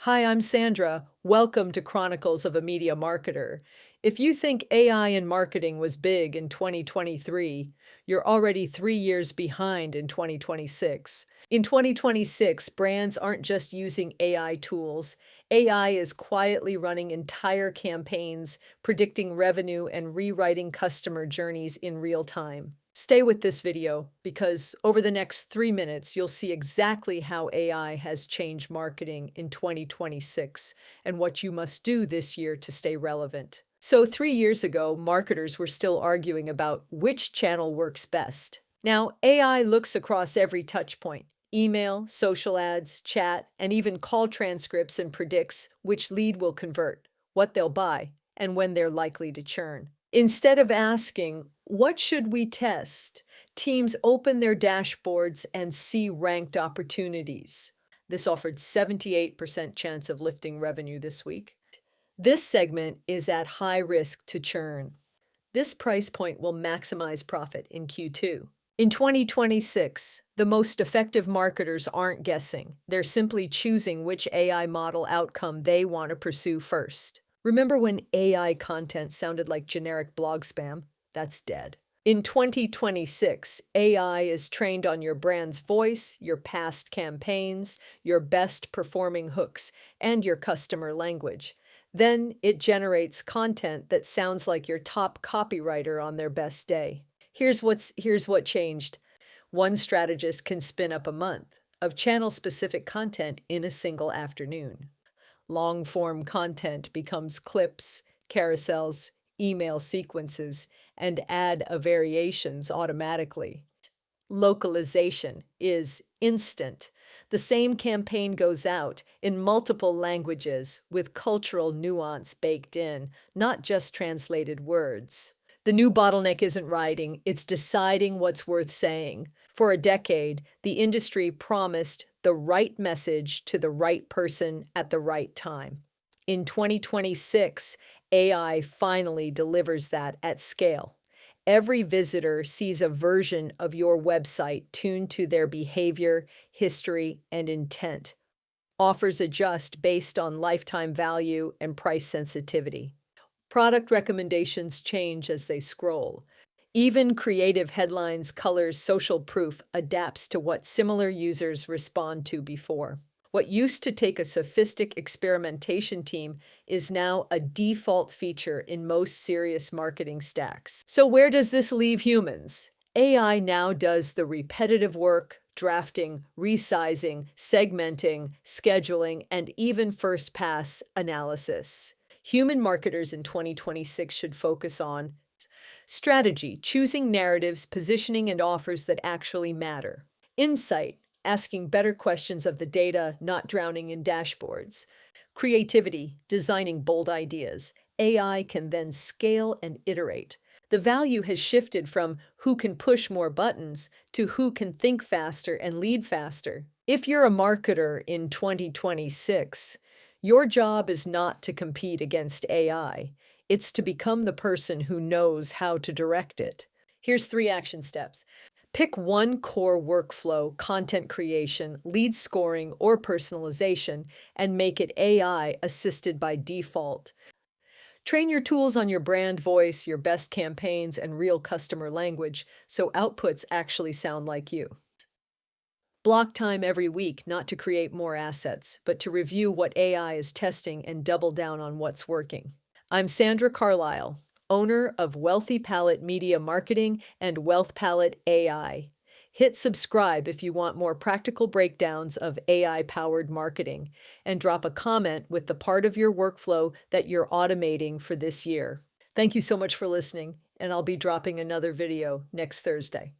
Hi, I'm Sandra. Welcome to Chronicles of a Media Marketer. If you think AI in marketing was big in 2023, you're already 3 years behind in 2026. In 2026, brands aren't just using AI tools. AI is quietly running entire campaigns, predicting revenue, and rewriting customer journeys in real time. Stay with this video because over the next 3 minutes, you'll see exactly how AI has changed marketing in 2026 and what you must do this year to stay relevant. So 3 years ago, marketers were still arguing about which channel works best. Now, AI looks across every touchpoint: email, social ads, chat, and even call transcripts, and predicts which lead will convert, what they'll buy, and when they're likely to churn. Instead of asking, what should we test? Teams open their dashboards and see ranked opportunities. This offered 78% chance of lifting revenue this week. This segment is at high risk to churn. This price point will maximize profit in Q2. In 2026, the most effective marketers aren't guessing. They're simply choosing which AI model outcome they want to pursue first. Remember when AI content sounded like generic blog spam? That's dead. In 2026, AI is trained on your brand's voice, your past campaigns, your best performing hooks, and your customer language. Then it generates content that sounds like your top copywriter on their best day. Here's what changed. One strategist can spin up a month of channel-specific content in a single afternoon. Long-form content becomes clips, carousels, email sequences, and ad variations automatically. Localization is instant. The same campaign goes out in multiple languages with cultural nuance baked in, not just translated words. The new bottleneck isn't writing, it's deciding what's worth saying. For a decade, the industry promised the right message to the right person at the right time. In 2026, AI finally delivers that at scale. Every visitor sees a version of your website tuned to their behavior, history, and intent. Offers adjust based on lifetime value and price sensitivity. Product recommendations change as they scroll. Even creative headlines, colors, social proof adapts to what similar users respond to before. What used to take a sophisticated experimentation team is now a default feature in most serious marketing stacks. So where does this leave humans? AI now does the repetitive work: drafting, resizing, segmenting, scheduling, and even first-pass analysis. Human marketers in 2026 should focus on strategy, choosing narratives, positioning, and offers that actually matter. Insight, asking better questions of the data, not drowning in dashboards. Creativity, designing bold ideas. AI can then scale and iterate. The value has shifted from who can push more buttons to who can think faster and lead faster. If you're a marketer in 2026, your job is not to compete against AI. It's to become the person who knows how to direct it. Here's 3 action steps. Pick one core workflow: content creation, lead scoring, or personalization, and make it AI assisted by default. Train your tools on your brand voice, your best campaigns, and real customer language so outputs actually sound like you. Block time every week, not to create more assets, but to review what AI is testing and double down on what's working. I'm Sandra Carlisle, owner of Wealthy Palette Media Marketing and Wealth Palette AI. Hit subscribe if you want more practical breakdowns of AI-powered marketing, and drop a comment with the part of your workflow that you're automating for this year. Thank you so much for listening, and I'll be dropping another video next Thursday.